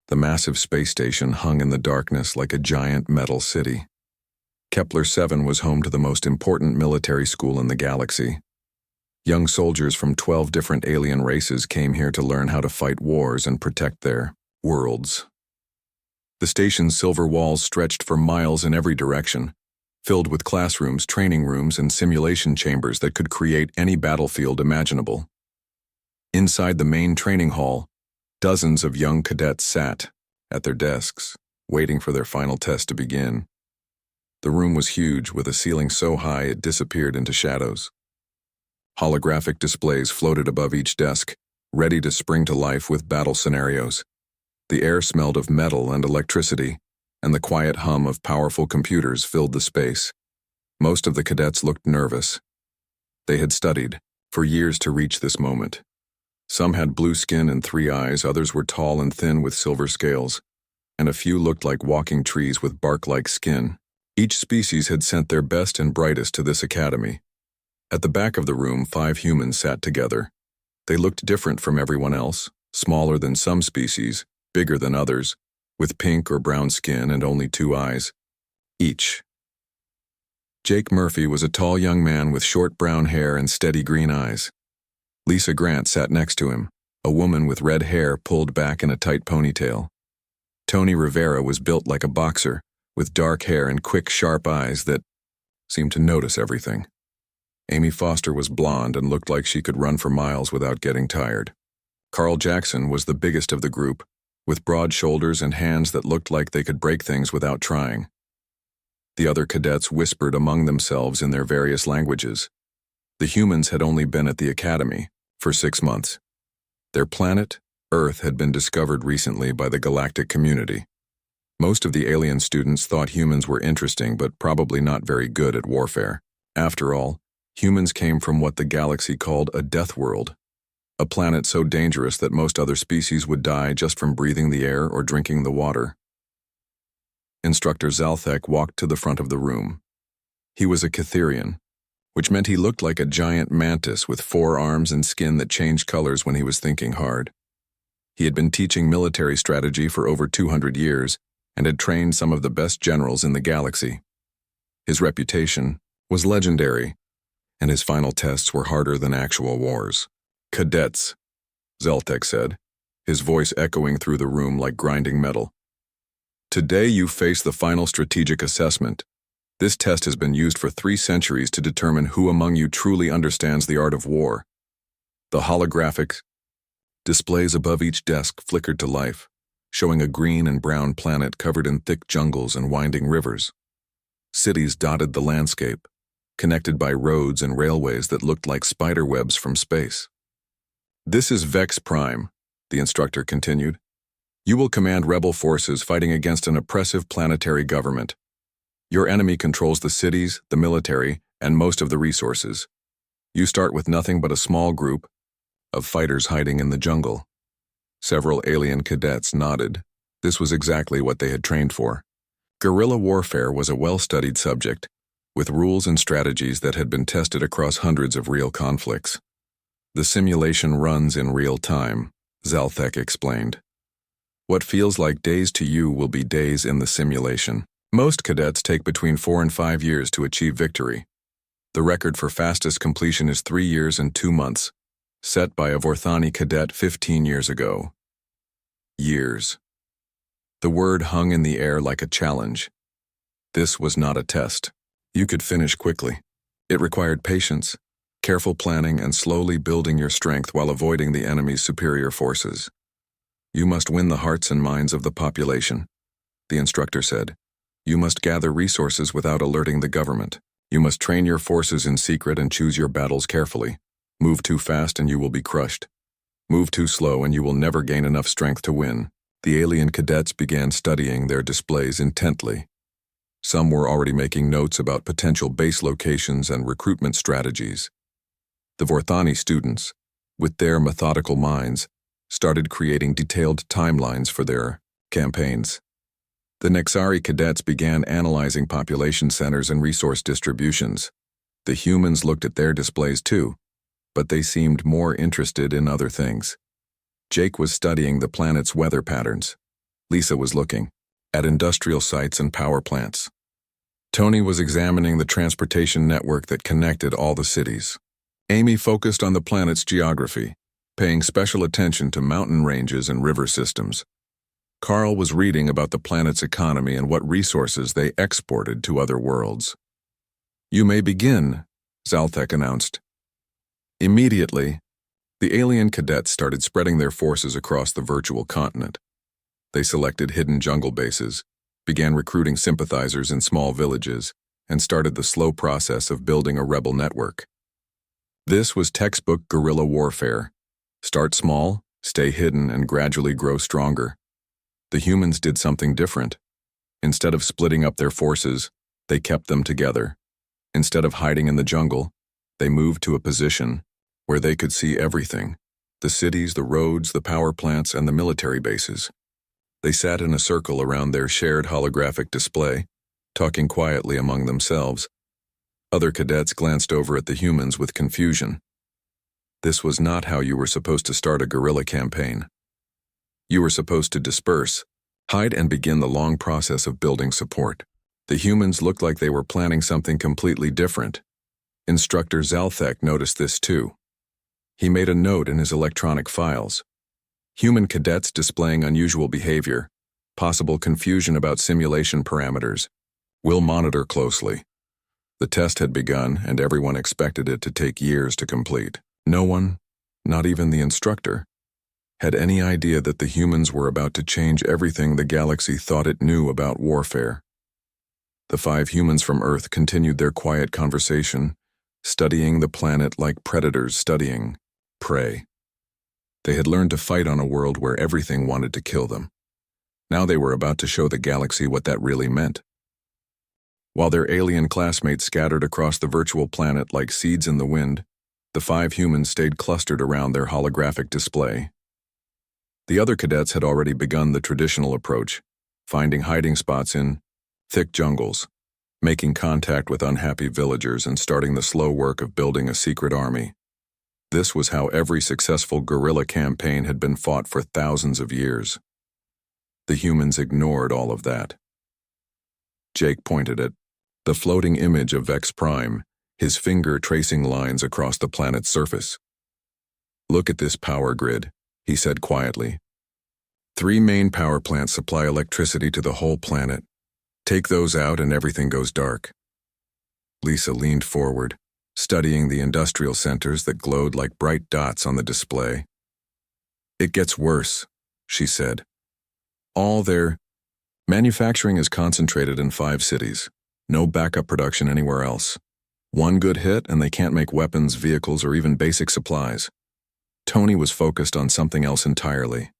The massive space station hung in the darkness like a giant metal city. Kepler-7 was home to the most important military school in the galaxy. Young soldiers from 12 different alien races came here to learn how to fight wars and protect their worlds. The station's silver walls stretched for miles in every direction, filled with classrooms, training rooms, and simulation chambers that could create any battlefield imaginable. Inside the main training hall, dozens of young cadets sat at their desks, waiting for their final test to begin. The room was huge, with a ceiling so high it disappeared into shadows. Holographic displays floated above each desk, ready to spring to life with battle scenarios. The air smelled of metal and electricity, and the quiet hum of powerful computers filled the space. Most of the cadets looked nervous. They had studied for years to reach this moment. Some had blue skin and 3 eyes, others were tall and thin with silver scales, and a few looked like walking trees with bark-like skin. Each species had sent their best and brightest to this academy. At the back of the room, 5 humans sat together. They looked different from everyone else, smaller than some species, bigger than others, with pink or brown skin and only 2 eyes each. Jake Murphy was a tall young man with short brown hair and steady green eyes. Lisa Grant sat next to him, a woman with red hair pulled back in a tight ponytail. Tony Rivera was built like a boxer, with dark hair and quick, sharp eyes that seemed to notice everything. Amy Foster was blonde and looked like she could run for miles without getting tired. Carl Jackson was the biggest of the group, with broad shoulders and hands that looked like they could break things without trying. The other cadets whispered among themselves in their various languages. The humans had only been at the academy for 6 months. Their planet, Earth, had been discovered recently by the galactic community. Most of the alien students thought humans were interesting but probably not very good at warfare. After all, humans came from what the galaxy called a death world, a planet so dangerous that most other species would die just from breathing the air or drinking the water. Instructor Zalthek walked to the front of the room. He was a Catherian, which meant he looked like a giant mantis with 4 arms and skin that changed colors when he was thinking hard. He had been teaching military strategy for over 200 years and had trained some of the best generals in the galaxy. His reputation was legendary, and his final tests were harder than actual wars. "Cadets," Zaltek said, his voice echoing through the room like grinding metal. "Today you face the final strategic assessment. This test has been used for 3 centuries to determine who among you truly understands the art of war." The holographic displays above each desk flickered to life, showing a green and brown planet covered in thick jungles and winding rivers. Cities dotted the landscape, connected by roads and railways that looked like spider webs from space. "This is Vex Prime," the instructor continued. "You will command rebel forces fighting against an oppressive planetary government. Your enemy controls the cities, the military, and most of the resources. You start with nothing but a small group of fighters hiding in the jungle." Several alien cadets nodded. This was exactly what they had trained for. Guerrilla warfare was a well-studied subject, with rules and strategies that had been tested across hundreds of real conflicts. "The simulation runs in real time," Zalthek explained. "What feels like days to you will be days in the simulation. Most cadets take between 4 and 5 years to achieve victory. The record for fastest completion is 3 years and 2 months, set by a Vorthani cadet 15 years ago." Years. The word hung in the air like a challenge. This was not a test. You could finish quickly. It required patience, careful planning, and slowly building your strength while avoiding the enemy's superior forces. "You must win the hearts and minds of the population," the instructor said. "You must gather resources without alerting the government. You must train your forces in secret and choose your battles carefully. Move too fast and you will be crushed. Move too slow and you will never gain enough strength to win." The alien cadets began studying their displays intently. Some were already making notes about potential base locations and recruitment strategies. The Vorthani students, with their methodical minds, started creating detailed timelines for their campaigns. The Nexari cadets began analyzing population centers and resource distributions. The humans looked at their displays too, but they seemed more interested in other things. Jake was studying the planet's weather patterns. Lisa was looking at industrial sites and power plants. Tony was examining the transportation network that connected all the cities. Amy focused on the planet's geography, paying special attention to mountain ranges and river systems. Carl was reading about the planet's economy and what resources they exported to other worlds. "You may begin," Zalthek announced. Immediately, the alien cadets started spreading their forces across the virtual continent. They selected hidden jungle bases, began recruiting sympathizers in small villages, and started the slow process of building a rebel network. This was textbook guerrilla warfare. Start small, stay hidden, and gradually grow stronger. The humans did something different. Instead of splitting up their forces, they kept them together. Instead of hiding in the jungle, they moved to a position where they could see everything: the cities, the roads, the power plants, and the military bases. They sat in a circle around their shared holographic display, talking quietly among themselves. Other cadets glanced over at the humans with confusion. This was not how you were supposed to start a guerrilla campaign. You were supposed to disperse, hide, and begin the long process of building support. The humans looked like they were planning something completely different. Instructor Zalthek noticed this too. He made a note in his electronic files. Human cadets displaying unusual behavior, possible confusion about simulation parameters. We'll monitor closely. The test had begun, and everyone expected it to take years to complete. No one, not even the instructor, had any idea that the humans were about to change everything the galaxy thought it knew about warfare. The 5 humans from Earth continued their quiet conversation, studying the planet like predators studying prey. They had learned to fight on a world where everything wanted to kill them. Now they were about to show the galaxy what that really meant. While their alien classmates scattered across the virtual planet like seeds in the wind, the 5 humans stayed clustered around their holographic display. The other cadets had already begun the traditional approach, finding hiding spots in thick jungles, making contact with unhappy villagers, and starting the slow work of building a secret army. This was how every successful guerrilla campaign had been fought for thousands of years. The humans ignored all of that. Jake pointed at the floating image of Vex Prime, his finger tracing lines across the planet's surface. "Look at this power grid," he said quietly. 3 main power plants supply electricity to the whole planet. Take those out and everything goes dark. Lisa leaned forward, studying the industrial centers that glowed like bright dots on the display. "It gets worse," she said. "All their manufacturing is concentrated in 5 cities. No backup production anywhere else. One good hit and they can't make weapons, vehicles, or even basic supplies." Tony was focused on something else entirely.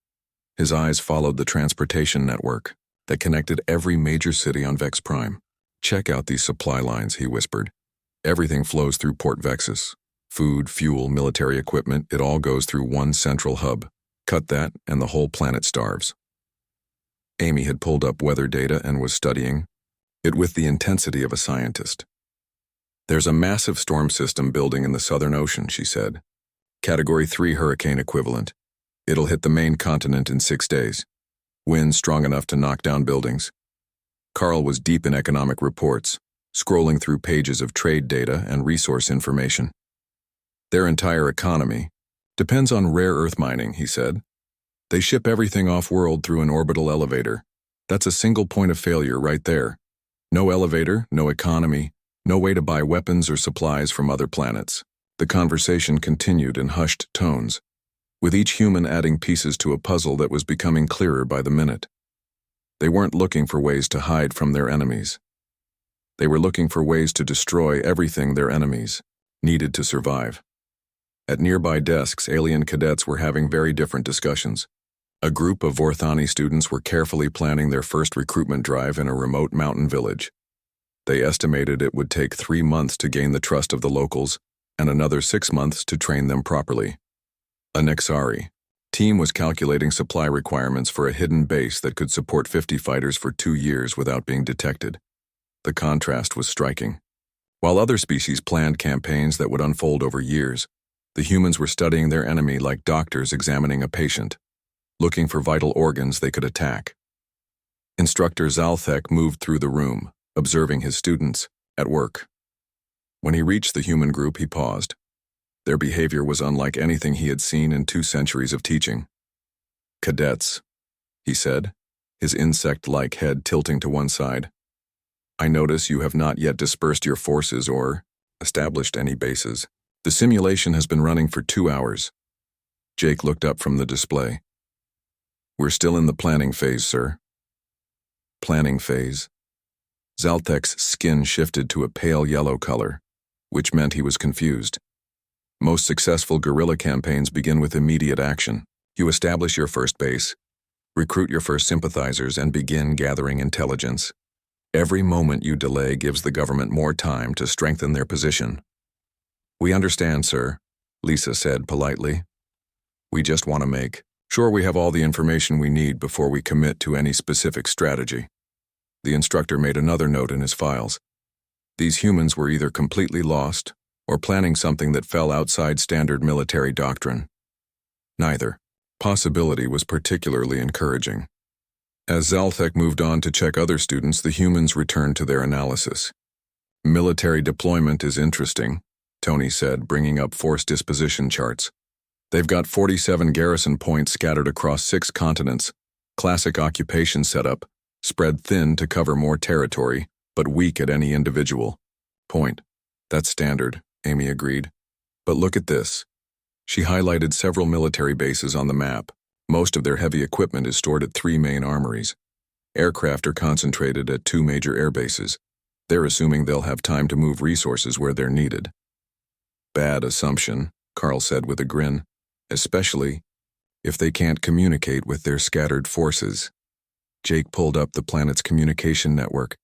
His eyes followed the transportation network that connected every major city on Vex Prime. "Check out these supply lines," he whispered. "Everything flows through Port Vexus. Food, fuel, military equipment, it all goes through one central hub. Cut that and the whole planet starves." Amy had pulled up weather data and was studying it with the intensity of a scientist. "There's a massive storm system building in the Southern Ocean," she said. "Category 3 hurricane equivalent. It'll hit the main continent in 6 days. Winds strong enough to knock down buildings." Carl was deep in economic reports, scrolling through pages of trade data and resource information. "Their entire economy depends on rare earth mining," he said. "They ship everything off-world through an orbital elevator. That's a single point of failure right there. No elevator, no economy, no way to buy weapons or supplies from other planets." The conversation continued in hushed tones, with each human adding pieces to a puzzle that was becoming clearer by the minute. They weren't looking for ways to hide from their enemies. They were looking for ways to destroy everything their enemies needed to survive. At nearby desks, alien cadets were having very different discussions. A group of Vorthani students were carefully planning their first recruitment drive in a remote mountain village. They estimated it would take 3 months to gain the trust of the locals and another 6 months to train them properly. A Nexari team was calculating supply requirements for a hidden base that could support 50 fighters for 2 years without being detected. The contrast was striking. While other species planned campaigns that would unfold over years, the humans were studying their enemy like doctors examining a patient, looking for vital organs they could attack. Instructor Zalthek moved through the room, observing his students at work. When he reached the human group, he paused. Their behavior was unlike anything he had seen in 2 centuries of teaching. "Cadets," he said, his insect-like head tilting to one side. "I notice you have not yet dispersed your forces or established any bases. The simulation has been running for 2 hours. Jake looked up from the display. "We're still in the planning phase, sir." Planning phase? Zalthek's skin shifted to a pale yellow color, which meant he was confused. Most successful guerrilla campaigns begin with immediate action. You establish your first base, recruit your first sympathizers, and begin gathering intelligence. Every moment you delay gives the government more time to strengthen their position. "We understand, sir," Lisa said politely. "We just want to make sure we have all the information we need before we commit to any specific strategy." The instructor made another note in his files. These humans were either completely lost or planning something that fell outside standard military doctrine. Neither possibility was particularly encouraging. As Zalthek moved on to check other students, the humans returned to their analysis. "Military deployment is interesting," Tony said, bringing up force disposition charts. "They've got 47 garrison points scattered across 6 continents. Classic occupation setup, spread thin to cover more territory, but weak at any individual point." "That's standard," Amy agreed. "But look at this." She highlighted several military bases on the map. Most of their heavy equipment is stored at 3 main armories. Aircraft are concentrated at 2 major air bases. They're assuming they'll have time to move resources where they're needed. "Bad assumption," Carl said with a grin, "especially if they can't communicate with their scattered forces." Jake pulled up the planet's communication network.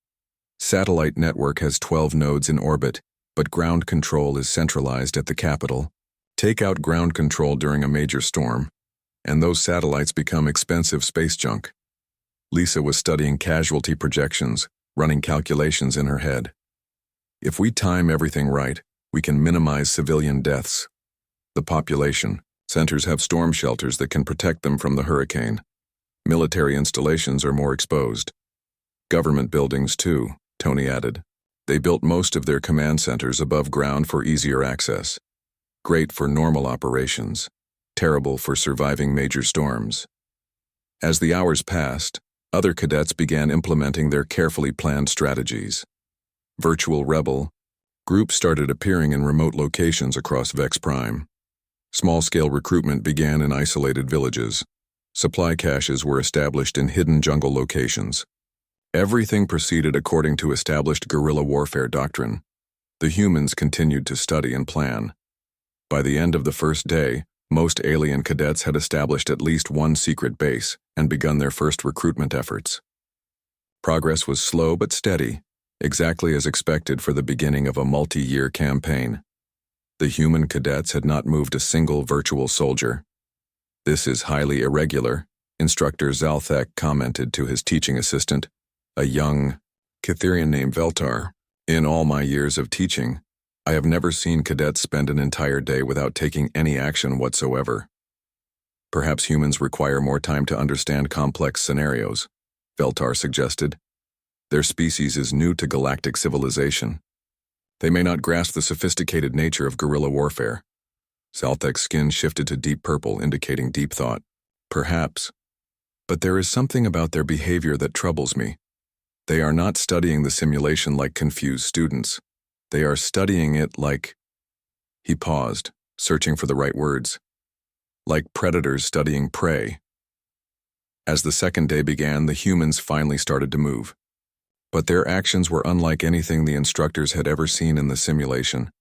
Satellite network has 12 nodes in orbit, but ground control is centralized at the capital. Take out ground control during a major storm, and those satellites become expensive space junk. Lisa was studying casualty projections, running calculations in her head. "If we time everything right, we can minimize civilian deaths. The population centers have storm shelters that can protect them from the hurricane. Military installations are more exposed. Government buildings too," Tony added. "They built most of their command centers above ground for easier access. Great for normal operations, terrible for surviving major storms." As the hours passed, other cadets began implementing their carefully planned strategies. Virtual rebel groups started appearing in remote locations across Vex Prime. Small-scale recruitment began in isolated villages. Supply caches were established in hidden jungle locations. Everything proceeded according to established guerrilla warfare doctrine. The humans continued to study and plan. By the end of the first day, most alien cadets had established at least one secret base and begun their first recruitment efforts. Progress was slow but steady, exactly as expected for the beginning of a multi-year campaign. The human cadets had not moved a single virtual soldier. "This is highly irregular," Instructor Zalthek commented to his teaching assistant, a young Catherian named Veltar. "In all my years of teaching, I have never seen cadets spend an entire day without taking any action whatsoever." "Perhaps humans require more time to understand complex scenarios," Veltar suggested. "Their species is new to galactic civilization. They may not grasp the sophisticated nature of guerrilla warfare." Zalthek's skin shifted to deep purple, indicating deep thought. "Perhaps. But there is something about their behavior that troubles me. They are not studying the simulation like confused students. They are studying it like..." He paused, searching for the right words. "Like predators studying prey." As the second day began, the humans finally started to move. But their actions were unlike anything the instructors had ever seen in the simulation.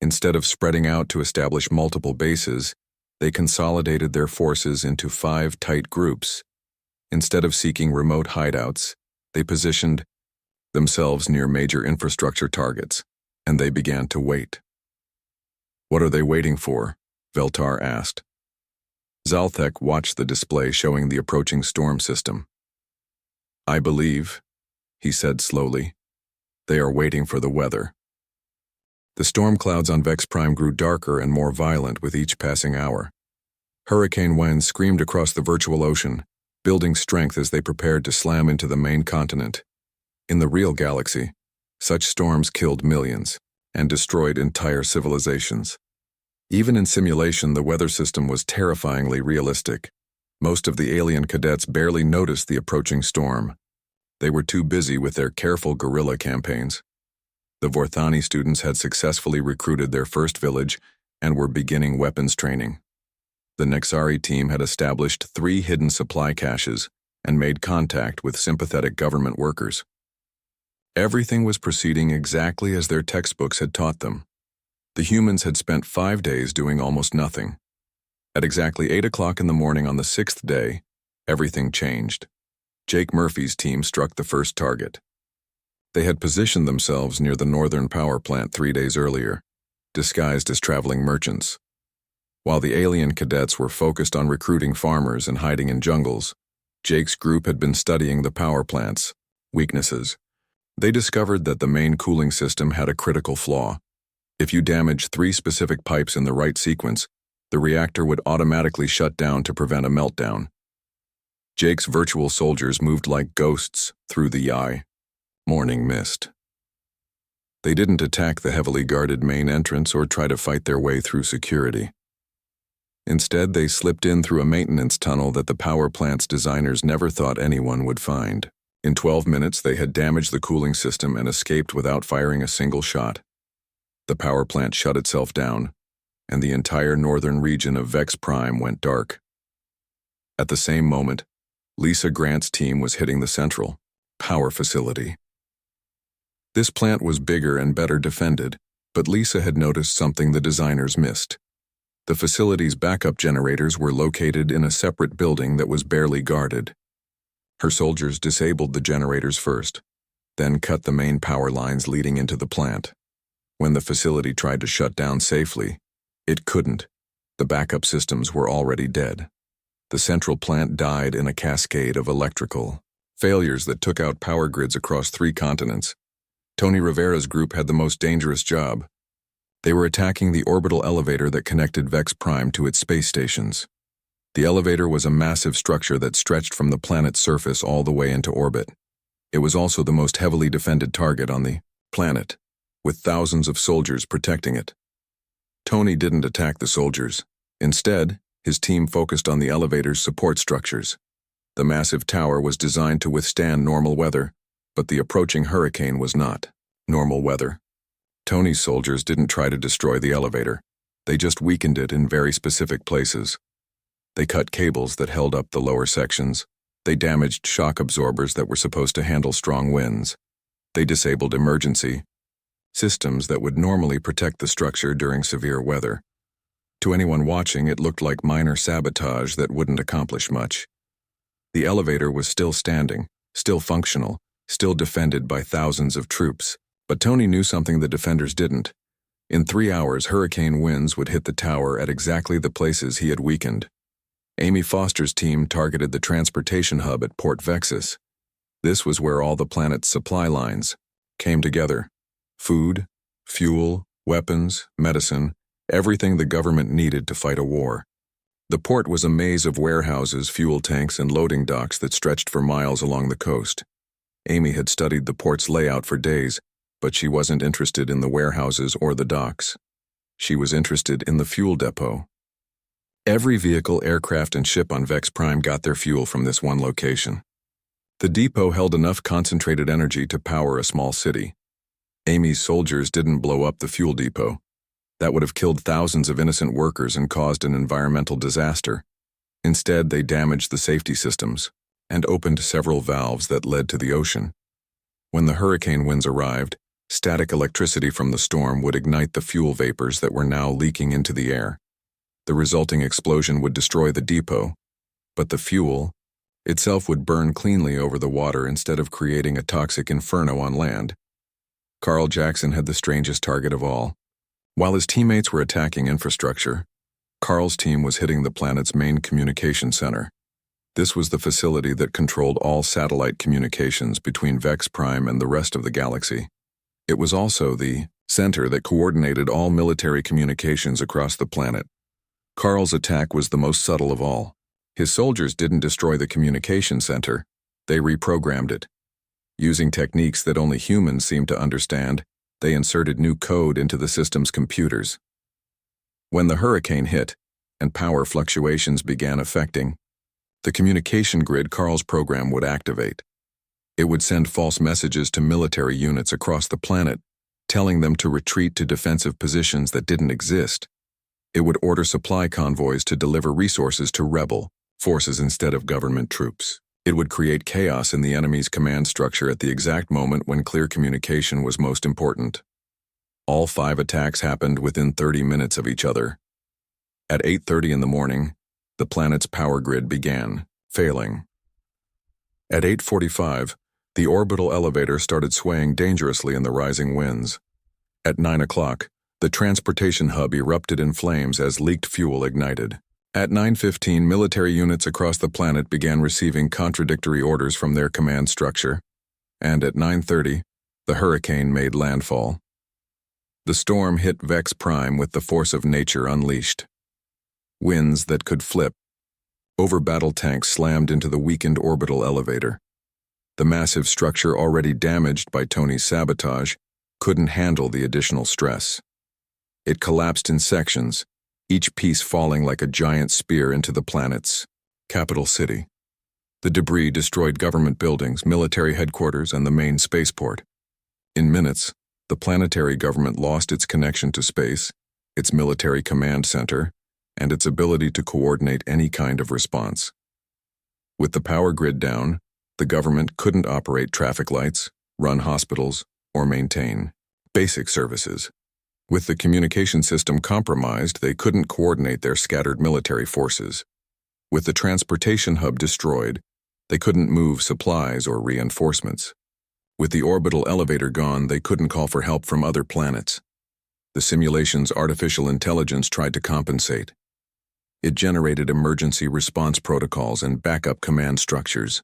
Instead of spreading out to establish multiple bases, they consolidated their forces into 5 tight groups. Instead of seeking remote hideouts, they positioned themselves near major infrastructure targets, and they began to wait. "What are they waiting for?" Veltar asked. Zalthek watched the display showing the approaching storm system. "I believe," he said slowly, "they are waiting for the weather." The storm clouds on Vex Prime grew darker and more violent with each passing hour. Hurricane winds screamed across the virtual ocean, building strength as they prepared to slam into the main continent. In the real galaxy, such storms killed millions and destroyed entire civilizations. Even in simulation, the weather system was terrifyingly realistic. Most of the alien cadets barely noticed the approaching storm. They were too busy with their careful guerrilla campaigns. The Vorthani students had successfully recruited their first village and were beginning weapons training. The Nexari team had established 3 hidden supply caches and made contact with sympathetic government workers. Everything was proceeding exactly as their textbooks had taught them. The humans had spent 5 days doing almost nothing. At exactly 8 o'clock in the morning on the 6th day, everything changed. Jake Murphy's team struck the first target. They had positioned themselves near the northern power plant 3 days earlier, disguised as traveling merchants. While the alien cadets were focused on recruiting farmers and hiding in jungles, Jake's group had been studying the power plant's weaknesses. They discovered that the main cooling system had a critical flaw. If you damaged 3 specific pipes in the right sequence, the reactor would automatically shut down to prevent a meltdown. Jake's virtual soldiers moved like ghosts through the morning mist. They didn't attack the heavily guarded main entrance or try to fight their way through security. Instead, they slipped in through a maintenance tunnel that the power plant's designers never thought anyone would find. In 12 minutes, they had damaged the cooling system and escaped without firing a single shot. The power plant shut itself down, and the entire northern region of Vex Prime went dark. At the same moment, Lisa Grant's team was hitting the central power facility. This plant was bigger and better defended, but Lisa had noticed something the designers missed. The facility's backup generators were located in a separate building that was barely guarded. Her soldiers disabled the generators first, then cut the main power lines leading into the plant. When the facility tried to shut down safely, it couldn't. The backup systems were already dead. The central plant died in a cascade of electrical failures that took out power grids across 3 continents. Tony Rivera's group had the most dangerous job. They were attacking the orbital elevator that connected Vex Prime to its space stations. The elevator was a massive structure that stretched from the planet's surface all the way into orbit. It was also the most heavily defended target on the planet, with thousands of soldiers protecting it. Tony didn't attack the soldiers. Instead, his team focused on the elevator's support structures. The massive tower was designed to withstand normal weather, but the approaching hurricane was not normal weather. Tony's soldiers didn't try to destroy the elevator. They just weakened it in very specific places. They cut cables that held up the lower sections. They damaged shock absorbers that were supposed to handle strong winds. They disabled emergency systems that would normally protect the structure during severe weather. To anyone watching, it looked like minor sabotage that wouldn't accomplish much. The elevator was still standing, still functional, still defended by thousands of troops. But Tony knew something the defenders didn't. In 3 hours, hurricane winds would hit the tower at exactly the places he had weakened. Amy Foster's team targeted the transportation hub at Port Vexus. This was where all the planet's supply lines came together. Food, fuel, weapons, medicine, everything the government needed to fight a war. The port was a maze of warehouses, fuel tanks, and loading docks that stretched for miles along the coast. Amy had studied the port's layout for days, but she wasn't interested in the warehouses or the docks. She was interested in the fuel depot. Every vehicle, aircraft, and ship on Vex Prime got their fuel from this one location. The depot held enough concentrated energy to power a small city. Amy's soldiers didn't blow up the fuel depot. That would have killed thousands of innocent workers and caused an environmental disaster. Instead, they damaged the safety systems and opened several valves that led to the ocean. When the hurricane winds arrived, static electricity from the storm would ignite the fuel vapors that were now leaking into the air. The resulting explosion would destroy the depot, but the fuel itself would burn cleanly over the water instead of creating a toxic inferno on land. Carl Jackson had the strangest target of all. While his teammates were attacking infrastructure, Carl's team was hitting the planet's main communication center. This was the facility that controlled all satellite communications between Vex Prime and the rest of the galaxy. It was also the center that coordinated all military communications across the planet. Carl's attack was the most subtle of all. His soldiers didn't destroy the communication center, they reprogrammed it. Using techniques that only humans seem to understand, they inserted new code into the system's computers. When the hurricane hit, and power fluctuations began affecting the communication grid, Carl's program would activate. It would send false messages to military units across the planet, telling them to retreat to defensive positions that didn't exist. It would order supply convoys to deliver resources to rebel forces instead of government troops. It would create chaos in the enemy's command structure at the exact moment when clear communication was most important. All 5 attacks happened within 30 minutes of each other. At 8:30 in the morning, the planet's power grid began failing. At 8:45, the orbital elevator started swaying dangerously in the rising winds. At 9 o'clock, the transportation hub erupted in flames as leaked fuel ignited. At 9:15, military units across the planet began receiving contradictory orders from their command structure. And at 9:30, the hurricane made landfall. The storm hit Vex Prime with the force of nature unleashed. Winds that could flip. Over battle tanks slammed into the weakened orbital elevator. The massive structure, already damaged by Tony's sabotage, couldn't handle the additional stress. It collapsed in sections, each piece falling like a giant spear into the planet's capital city. The debris destroyed government buildings, military headquarters, and the main spaceport. In minutes, the planetary government lost its connection to space, its military command center, and its ability to coordinate any kind of response. With the power grid down, the government couldn't operate traffic lights, run hospitals, or maintain basic services. With the communication system compromised, they couldn't coordinate their scattered military forces. With the transportation hub destroyed, they couldn't move supplies or reinforcements. With the orbital elevator gone, they couldn't call for help from other planets. The simulation's artificial intelligence tried to compensate. It generated emergency response protocols and backup command structures.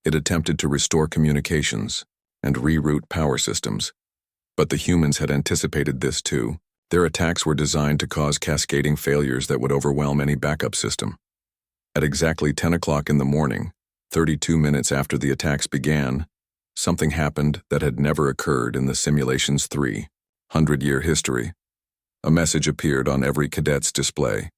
It attempted to restore communications and reroute power systems. But the humans had anticipated this too. Their attacks were designed to cause cascading failures that would overwhelm any backup system. At exactly 10 o'clock in the morning, 32 minutes after the attacks began, something happened that had never occurred in the simulation's 300-year history. A message appeared on every cadet's display.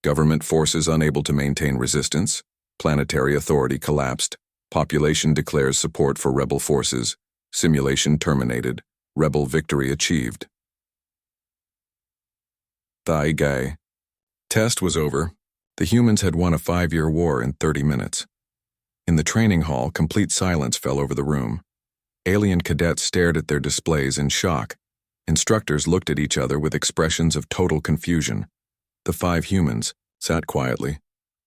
Government forces unable to maintain resistance, planetary authority collapsed, population declares support for rebel forces, simulation terminated, rebel victory achieved. Thai guy. Test was over. The humans had won a 5-year war in 30 minutes. In the training hall, complete silence fell over the room. Alien cadets stared at their displays in shock. Instructors looked at each other with expressions of total confusion. The 5 humans sat quietly,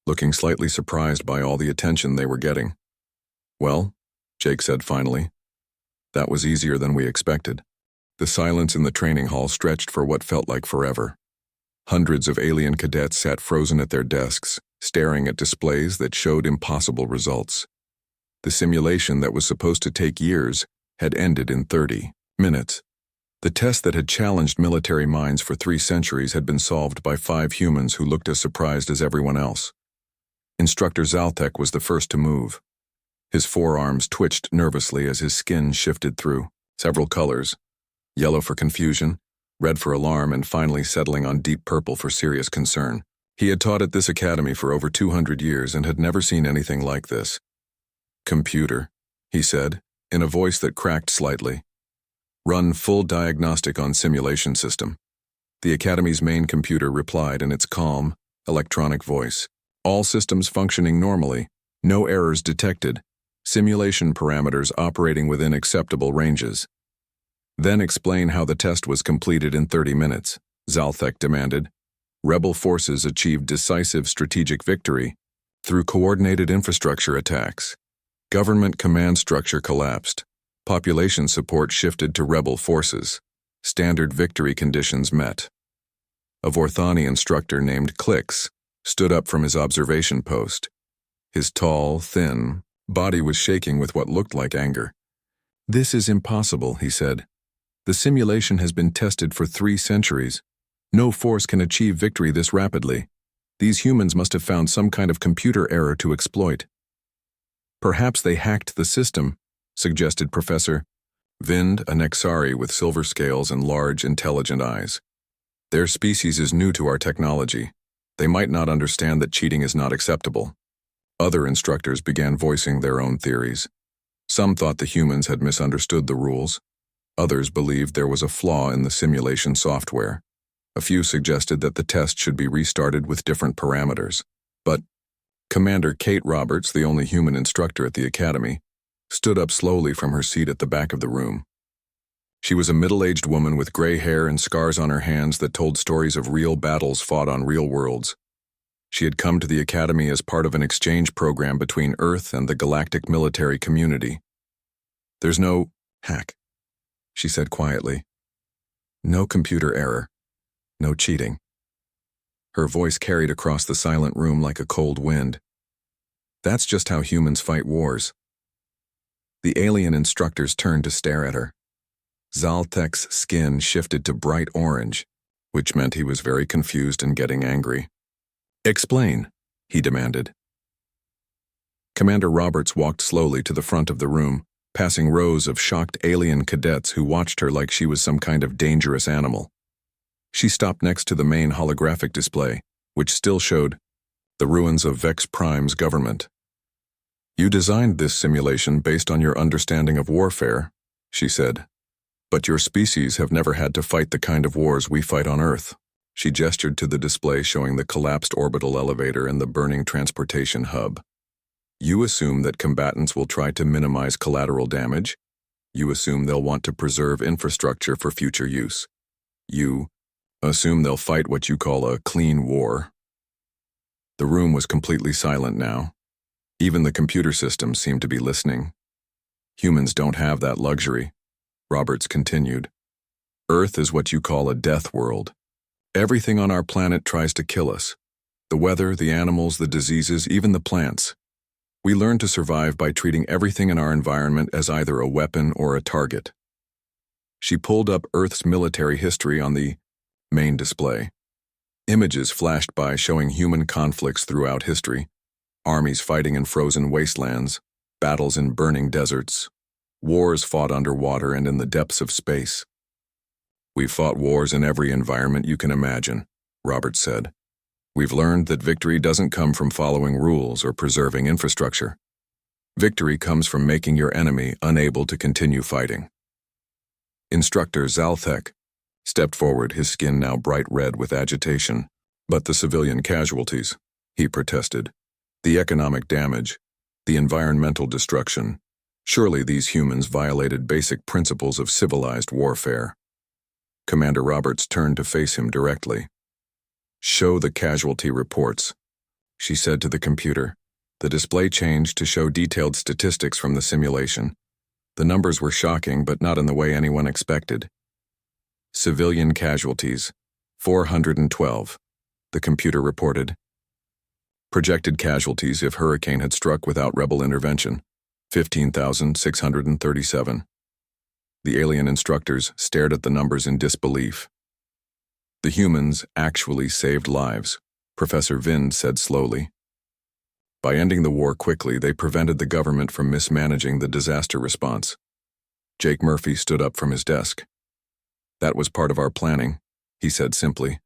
looking slightly surprised by all the attention they were getting. "Well," Jake said finally, "that was easier than we expected." The silence in the training hall stretched for what felt like forever. Hundreds of alien cadets sat frozen at their desks, staring at displays that showed impossible results. The simulation that was supposed to take years had ended in 30 minutes. The test that had challenged military minds for 3 centuries had been solved by 5 humans who looked as surprised as everyone else. Instructor Zaltek was the first to move. His forearms twitched nervously as his skin shifted through several colors: yellow for confusion, red for alarm, and finally settling on deep purple for serious concern. He had taught at this academy for over 200 years and had never seen anything like this. "Computer," he said, in a voice that cracked slightly. "Run full diagnostic on simulation system." The Academy's main computer replied in its calm, electronic voice. "All systems functioning normally. No errors detected. Simulation parameters operating within acceptable ranges." "Then explain how the test was completed in 30 minutes, Zalthek demanded. "Rebel forces achieved decisive strategic victory through coordinated infrastructure attacks. Government command structure collapsed. Population support shifted to rebel forces. Standard victory conditions met." A Vorthani instructor named Klix stood up from his observation post. His tall, thin body was shaking with what looked like anger. "This is impossible," he said. "The simulation has been tested for 3 centuries. No force can achieve victory this rapidly. These humans must have found some kind of computer error to exploit. Perhaps they hacked the system, suggested Professor Vind, a Nexari with silver scales and large, intelligent eyes. Their species is new to our technology. They might not understand that cheating is not acceptable. Other instructors began voicing their own theories. Some thought the humans had misunderstood the rules. Others believed there was a flaw in the simulation software. A few suggested that the test should be restarted with different parameters. But Commander Kate Roberts, the only human instructor at the academy, stood up slowly from her seat at the back of the room. She was a middle-aged woman with gray hair and scars on her hands that told stories of real battles fought on real worlds. She had come to the academy as part of an exchange program between Earth and the galactic military community. "There's no hack," she said quietly. "No computer error. No cheating." Her voice carried across the silent room like a cold wind. "That's just how humans fight wars." The alien instructors turned to stare at her. Zaltek's skin shifted to bright orange, which meant he was very confused and getting angry. "Explain," he demanded. Commander Roberts walked slowly to the front of the room, passing rows of shocked alien cadets who watched her like she was some kind of dangerous animal. She stopped next to the main holographic display, which still showed the ruins of Vex Prime's government. "You designed this simulation based on your understanding of warfare," she said. "But your species have never had to fight the kind of wars we fight on Earth." She gestured to the display showing the collapsed orbital elevator and the burning transportation hub. "You assume that combatants will try to minimize collateral damage. You assume they'll want to preserve infrastructure for future use. You assume they'll fight what you call a clean war." The room was completely silent now. Even the computer systems seemed to be listening. "Humans don't have that luxury," Roberts continued. "Earth is what you call a death world. Everything on our planet tries to kill us. The weather, the animals, the diseases, even the plants. We learn to survive by treating everything in our environment as either a weapon or a target." She pulled up Earth's military history on the main display. Images flashed by showing human conflicts throughout history. Armies fighting in frozen wastelands, battles in burning deserts, wars fought underwater and in the depths of space. "We've fought wars in every environment you can imagine," Roberts said. "We've learned that victory doesn't come from following rules or preserving infrastructure. Victory comes from making your enemy unable to continue fighting." Instructor Zalthek stepped forward, his skin now bright red with agitation. "But the civilian casualties," he protested. "The economic damage, the environmental destruction. Surely these humans violated basic principles of civilized warfare." Commander Roberts turned to face him directly. "Show the casualty reports," she said to the computer. The display changed to show detailed statistics from the simulation. The numbers were shocking, but not in the way anyone expected. "Civilian casualties, 412, the computer reported. "Projected casualties if Hurricane had struck without rebel intervention, 15,637. The alien instructors stared at the numbers in disbelief. "The humans actually saved lives," Professor Vind said slowly. "By ending the war quickly, they prevented the government from mismanaging the disaster response." Jake Murphy stood up from his desk. "That was part of our planning," he said simply.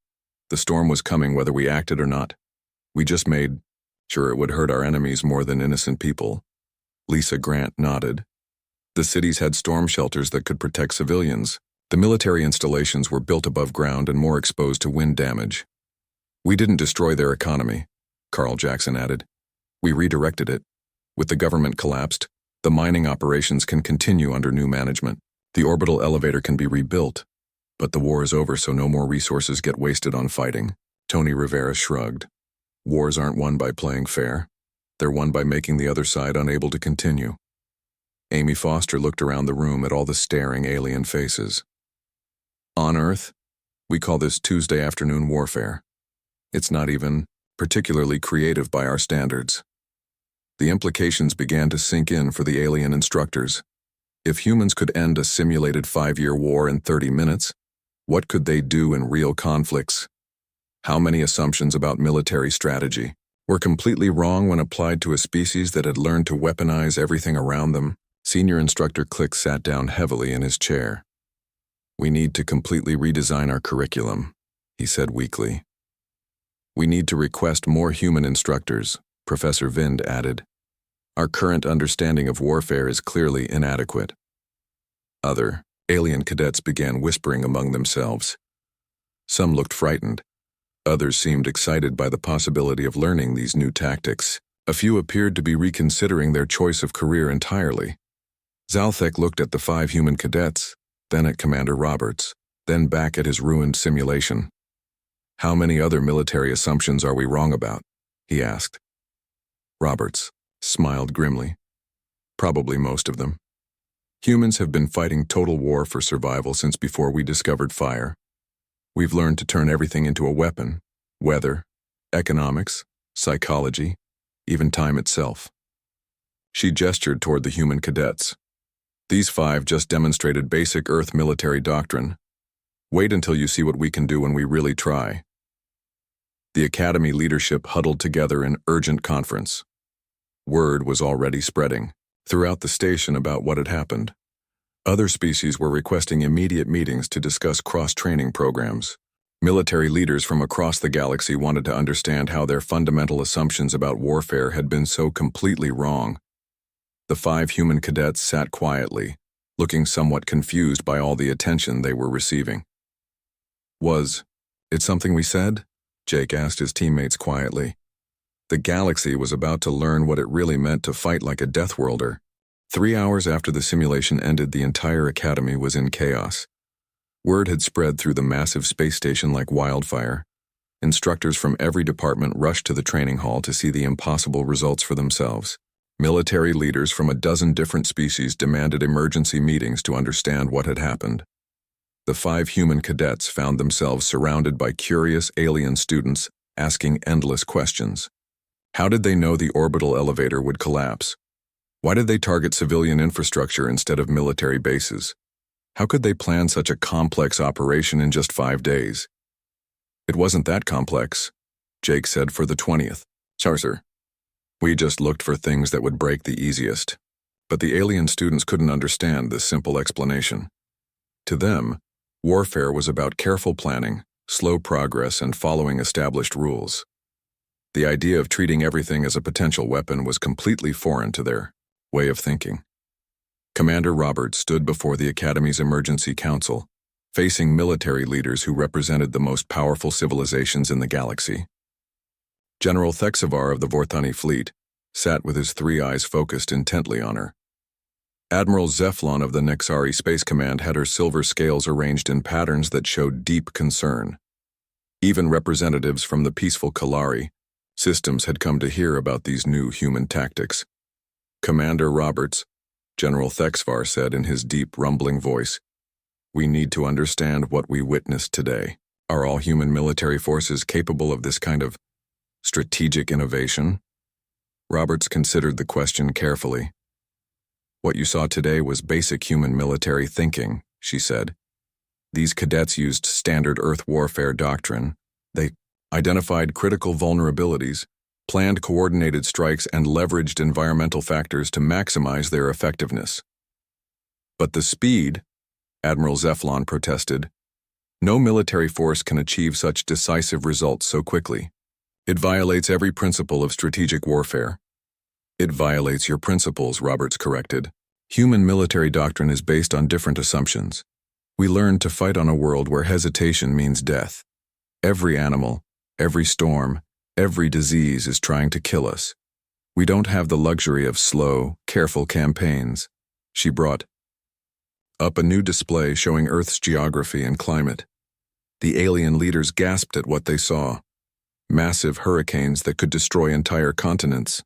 "The storm was coming whether we acted or not. We just made sure it would hurt our enemies more than innocent people." Lisa Grant nodded. "The cities had storm shelters that could protect civilians. The military installations were built above ground and more exposed to wind damage. We didn't destroy their economy," Carl Jackson added. "We redirected it. With the government collapsed, the mining operations can continue under new management. The orbital elevator can be rebuilt. But the war is over, so no more resources get wasted on fighting." Tony Rivera shrugged. "Wars aren't won by playing fair. They're won by making the other side unable to continue." Amy Foster looked around the room at all the staring alien faces. "On Earth, we call this Tuesday afternoon warfare. It's not even particularly creative by our standards." The implications began to sink in for the alien instructors. If humans could end a simulated 5-year war in 30 minutes, what could they do in real conflicts? How many assumptions about military strategy were completely wrong when applied to a species that had learned to weaponize everything around them? Senior Instructor Click sat down heavily in his chair. "We need to completely redesign our curriculum," he said weakly. "We need to request more human instructors," Professor Vind added. "Our current understanding of warfare is clearly inadequate." Other alien cadets began whispering among themselves. Some looked frightened. Others seemed excited by the possibility of learning these new tactics. A few appeared to be reconsidering their choice of career entirely. Zalthek looked at the 5 human cadets, then at Commander Roberts, then back at his ruined simulation. "How many other military assumptions are we wrong about?" he asked. Roberts smiled grimly. "Probably most of them. Humans have been fighting total war for survival since before we discovered fire. We've learned to turn everything into a weapon: weather, economics, psychology, even time itself." She gestured toward the human cadets. "These 5 just demonstrated basic Earth military doctrine. Wait until you see what we can do when we really try." The Academy leadership huddled together in urgent conference. Word was already spreading throughout the station about what had happened. Other species were requesting immediate meetings to discuss cross-training programs. Military leaders from across the galaxy wanted to understand how their fundamental assumptions about warfare had been so completely wrong. The 5 human cadets sat quietly, looking somewhat confused by all the attention they were receiving. "Was it something we said?" Jake asked his teammates quietly. The galaxy was about to learn what it really meant to fight like a Deathworlder. 3 hours after the simulation ended, the entire Academy was in chaos. Word had spread through the massive space station like wildfire. Instructors from every department rushed to the training hall to see the impossible results for themselves. Military leaders from a dozen different species demanded emergency meetings to understand what had happened. The 5 human cadets found themselves surrounded by curious alien students asking endless questions. How did they know the orbital elevator would collapse? Why did they target civilian infrastructure instead of military bases? How could they plan such a complex operation in just 5 days? "It wasn't that complex," Jake said for the 20th. "Sorry, sir. We just looked for things that would break the easiest." But the alien students couldn't understand this simple explanation. To them, warfare was about careful planning, slow progress, and following established rules. The idea of treating everything as a potential weapon was completely foreign to their way of thinking. Commander Roberts stood before the Academy's Emergency Council, facing military leaders who represented the most powerful civilizations in the galaxy. General Thexavar of the Vorthani fleet sat with his 3 eyes focused intently on her. Admiral Zephlon of the Nexari Space Command had her silver scales arranged in patterns that showed deep concern. Even representatives from the peaceful Kalari systems had come to hear about these new human tactics. "Commander Roberts," General Thexvar said in his deep, rumbling voice, "we need to understand what we witnessed today. Are all human military forces capable of this kind of strategic innovation?" Roberts considered the question carefully. "What you saw today was basic human military thinking," she said. "These cadets used standard Earth warfare doctrine. They identified critical vulnerabilities, planned coordinated strikes, and leveraged environmental factors to maximize their effectiveness." "But the speed," Admiral Zephlon protested. "No military force can achieve such decisive results so quickly. It violates every principle of strategic warfare." "It violates your principles," Roberts corrected. "Human military doctrine is based on different assumptions. We learned to fight on a world where hesitation means death. Every animal, every storm, every disease is trying to kill us. We don't have the luxury of slow, careful campaigns." She brought up a new display showing Earth's geography and climate. The alien leaders gasped at what they saw. Massive hurricanes that could destroy entire continents.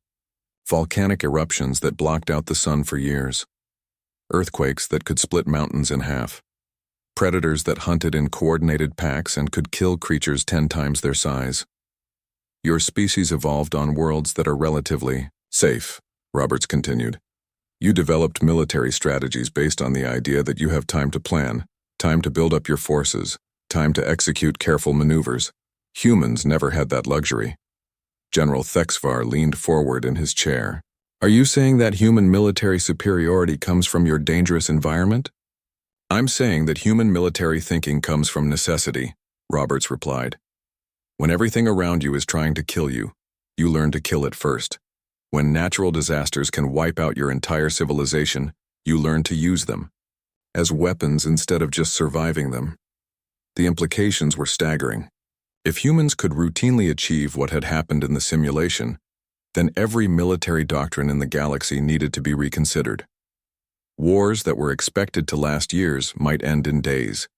Volcanic eruptions that blocked out the sun for years. Earthquakes that could split mountains in half. Predators that hunted in coordinated packs and could kill creatures 10 times their size. "Your species evolved on worlds that are relatively safe," Roberts continued. "You developed military strategies based on the idea that you have time to plan, time to build up your forces, time to execute careful maneuvers. Humans never had that luxury. General Thexvar leaned forward in his chair. Are you saying that human military superiority comes from your dangerous environment? I'm saying that human military thinking comes from necessity, Roberts replied. When everything around you is trying to kill you, you learn to kill it first. When natural disasters can wipe out your entire civilization, you learn to use them as weapons instead of just surviving them. The implications were staggering. If humans could routinely achieve what had happened in the simulation, then every military doctrine in the galaxy needed to be reconsidered. Wars that were expected to last years might end in days.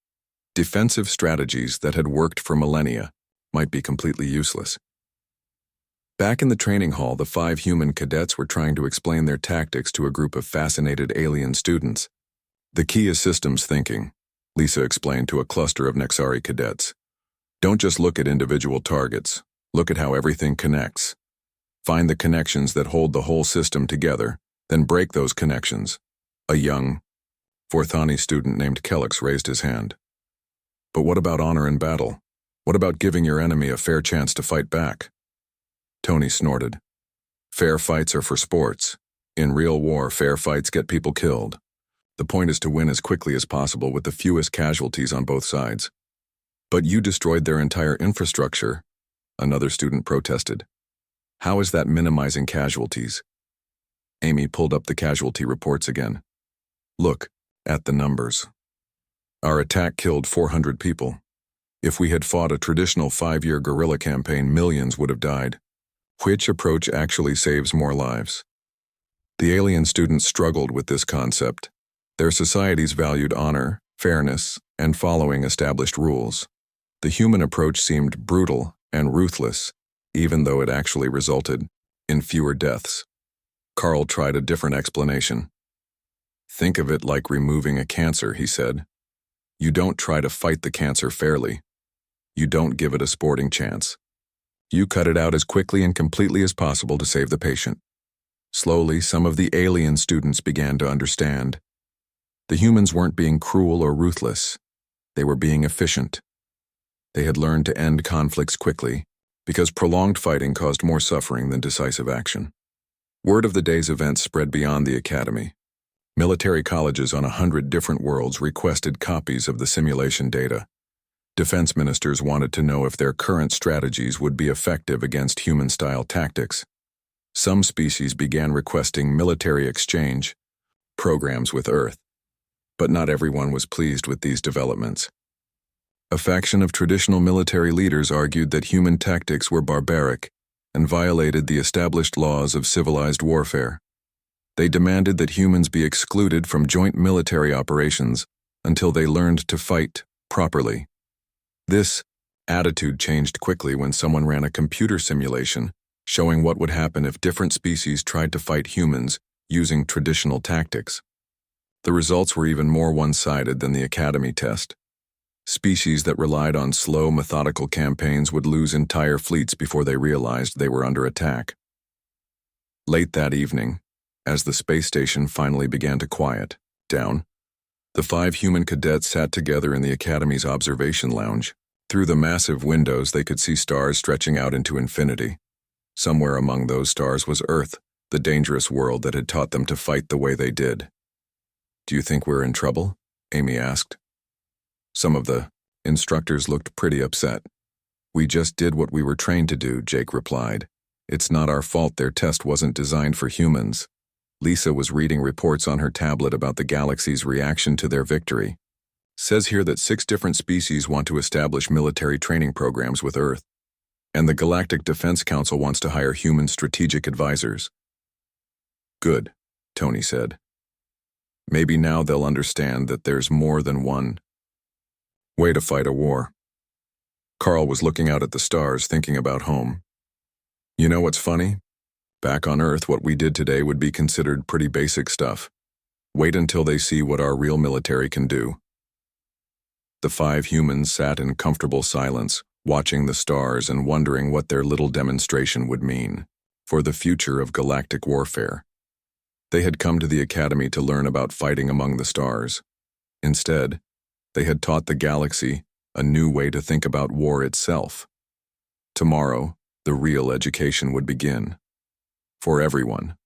Defensive strategies that had worked for millennia might be completely useless. Back in the training hall, the 5 human cadets were trying to explain their tactics to a group of fascinated alien students. The key is systems thinking, Lisa explained to a cluster of Nexari cadets. Don't just look at individual targets. Look at how everything connects. Find the connections that hold the whole system together, then break those connections. A young, Forthani student named Kellix raised his hand. But what about honor in battle? What about giving your enemy a fair chance to fight back? Tony snorted. Fair fights are for sports. In real war, fair fights get people killed. The point is to win as quickly as possible with the fewest casualties on both sides. But you destroyed their entire infrastructure, another student protested. How is that minimizing casualties? Amy pulled up the casualty reports again. Look at the numbers. Our attack killed 400 people. If we had fought a traditional 5-year guerrilla campaign, millions would have died. Which approach actually saves more lives? The alien students struggled with this concept. Their societies valued honor, fairness, and following established rules. The human approach seemed brutal and ruthless, even though it actually resulted in fewer deaths. Carl tried a different explanation. Think of it like removing a cancer, he said. You don't try to fight the cancer fairly. You don't give it a sporting chance. You cut it out as quickly and completely as possible to save the patient. Slowly, some of the alien students began to understand. The humans weren't being cruel or ruthless. They were being efficient. They had learned to end conflicts quickly, because prolonged fighting caused more suffering than decisive action. Word of the day's events spread beyond the academy. Military colleges on 100 different worlds requested copies of the simulation data. Defense ministers wanted to know if their current strategies would be effective against human-style tactics. Some species began requesting military exchange programs with Earth, but not everyone was pleased with these developments. A faction of traditional military leaders argued that human tactics were barbaric and violated the established laws of civilized warfare. They demanded that humans be excluded from joint military operations until they learned to fight properly. This attitude changed quickly when someone ran a computer simulation showing what would happen if different species tried to fight humans using traditional tactics. The results were even more one-sided than the Academy test. Species that relied on slow, methodical campaigns would lose entire fleets before they realized they were under attack. Late that evening, as the space station finally began to quiet down, the 5 human cadets sat together in the Academy's observation lounge. Through the massive windows, they could see stars stretching out into infinity. Somewhere among those stars was Earth, the dangerous world that had taught them to fight the way they did. Do you think we're in trouble? Amy asked. Some of the instructors looked pretty upset. We just did what we were trained to do, Jake replied. It's not our fault their test wasn't designed for humans. Lisa was reading reports on her tablet about the galaxy's reaction to their victory. Says here that 6 different species want to establish military training programs with Earth, and the Galactic Defense Council wants to hire human strategic advisors. Good, Tony said. Maybe now they'll understand that there's more than one way to fight a war. Carl was looking out at the stars, thinking about home. You know what's funny? Back on Earth, what we did today would be considered pretty basic stuff. Wait until they see what our real military can do. The 5 humans sat in comfortable silence, watching the stars and wondering what their little demonstration would mean for the future of galactic warfare. They had come to the Academy to learn about fighting among the stars. Instead, they had taught the galaxy a new way to think about war itself. Tomorrow, the real education would begin. For everyone.